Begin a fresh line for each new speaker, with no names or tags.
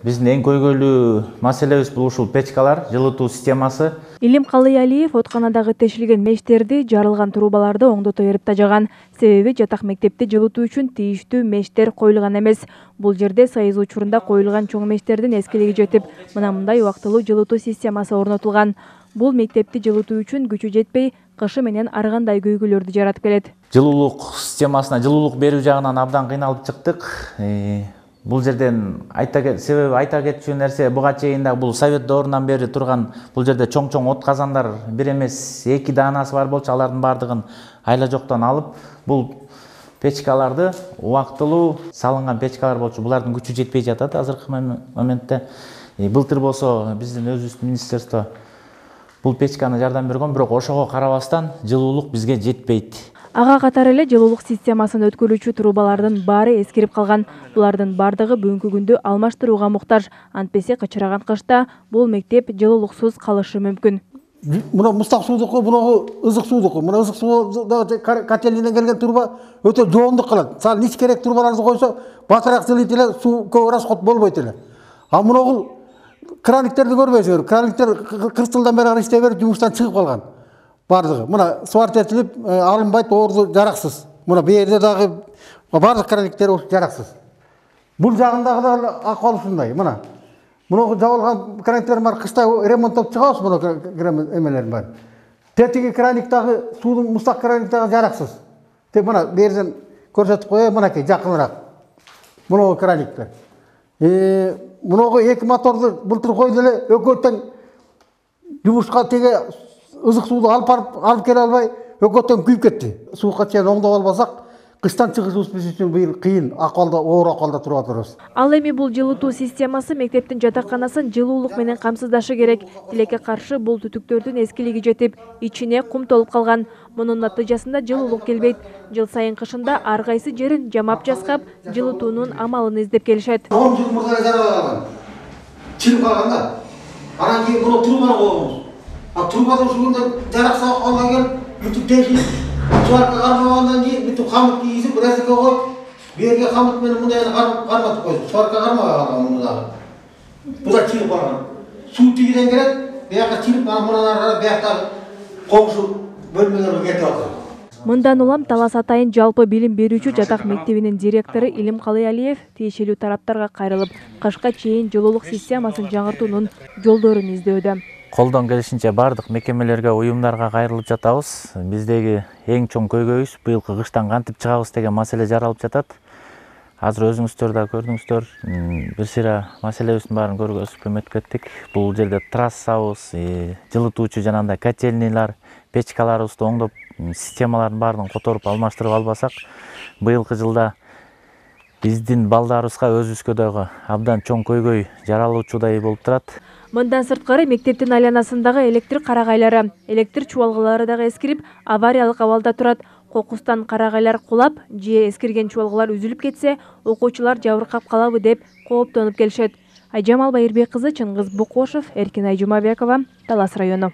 Биздин эң көйгөйлүү маселебиз бул ушул печкалар, жылытуу системасы.
Илим Калыялиев отканадагы тешилген мештерди, жарылган трубаларды оңдото берип тажаган. Себеби жатак мектепти жылытуу үчүн тийиштүү мештер коюлган эмес. Бул жерде союз учурунда коюлган чоң мештердин эскилиги жетип, мындай убактылуу жылытуу системасы орнотулган. Бул мектепти жылытуу үчүн күчү жетпей, кышы менен ар кандай көйгөйлөрдү жаратып келет.
Жылуулук системасына жылуулук берүү жагынан абдан кыйналып чыктык. Бул жерден себеби айта кетчү нерсе, буга чейин да бул совет доорунан бери турган бул жерде чоң от казандар бир эмес 2 даанасы бар болчу, алардын бардыгын айла жоктон алып, бул печкаларды убактылуу салынган печкалар болчу. Булардын күчү жетпей жатат азыркы моментте. Былтыр болсо биздин өзүбүздүн министерство бул печканы жардам бергөн, бирок ошого карабастан жылуулук бизге жетпейт.
Ага катары эле жылуулук системасын өткөрүүчү трубалардын баары эскирип калган. Булардын бардыгы бүгүнкү күндө алмаштырууга муктаж. Антпесе кычыраган кышта бул мектеп жылуулуксуз калышы мүмкүн.
Мына мустак суудуку, мына ызык суудуку. Мына ызык суудагы котельняден келген труба өтө жоондук кылат. Сал ич керек трубаларды койсо, батыраак жылыйт эле, суу көп расход болбойт эле. А мына краниктерди көрбөйсүңөр. Краниктер 40 жылдан бери иштей берип жумуштан чыгып калган. Бардыгы. Мына сварка этилип, алынбайт, орду жараксыз. Мына бу жерде дагы бардык краниктер жараксыз. Бул жагындагы да акыбал ушундай. Мына жабылган краниктер бар, кышта ремонттоп чыгабыз, мына эмелерин бар. Тетиги краник дагы суудун мустак краник дагы жараксыз. Тек мына бу жерден көрсөтүп коеюн, мынакей жакыныраак. Мына краниктер. Мына 2 моторду былтыр койду эле, өкөттөн жумушка теге ызык сууду алып келе албай, өкөттөн күйүп кетти. Суукка чейин оңдоп албасак, кыштан чыгышыбыз биз үчүн быйыл кыйын, оор акыбалда туруп атабыз.
Ал эми бул жылытуу системасы мектептин жатаканасын жылуулук менен камсыздашы керек. Тилекке каршы бул түтүктөрдүн эскилиги жетип, ичине кум толуп калган. Мунун натыйжасында жылуулук келбейт. Жыл сайын кышында ар кайсы жерин жамап жаскап, жылытуунун амалын издеп келишет.
10 жыл мурда жаралган. Чыгып калган да. Анан кийин буну трубаны койгонбуз. Трубада ушугунда жаракса калган келип, бүтүп тешип, сварка кармагандан кийин бүтүп камыт кийгизип, нерсеге коюп, бу жерге камыт менен мындай карматып койдук. Сварка кармабай калган муну дагы. Бу да чыгып калган. Суу тигиден келет, бияка чыгып, мындан ары бияктагы коңшу бөлмөлөргө кетип атат.
Мындан улам Талас Атайын жалпы билим берүүчү жатак мектебинин директору Илим Калыялиев тиешелүү тараптарга кайрылып, кышка чейин жылуулук системасын жаңыртуунун жолдорун издөдө.
Колдон келишинче бардык мекемелерге, уюмдарга кайрылып жатабыз. Биздеги эң чоң көйгөйүбүз быйылкы кыштан кантип чыгабыз деген маселе жаралып жатат. Азыр өзүңүздөр да көрдүңүздөр, бир сыйра маселебиздин баарын көргөзүп көмөктүп кеттик. Бул жерде трассабыз, жылытуучу жанагындай котельнийлар, печкаларыбызды оңдоп, системалардын баарын которуп алмаштырып албасак, быйылкы жылда биздин балдарыбызга, өзүбүзгө дагы абдан чоң көйгөй жаралуучудай болуп турат.
Мындан сырткары мектептин айланасындагы электр карагайлары, электр чубалгылары дагы эскирип, авариялык абалда турат. Кокустан карагайлар кулап, же эскирген чубалгылар үзүлүп кетсе, окуучулар жабыркап калабы деп кооптонуп келишет. Айжамал Байырбек кызы, Чыңгыз Букошев, Эркинай Жумабекова, Талас району.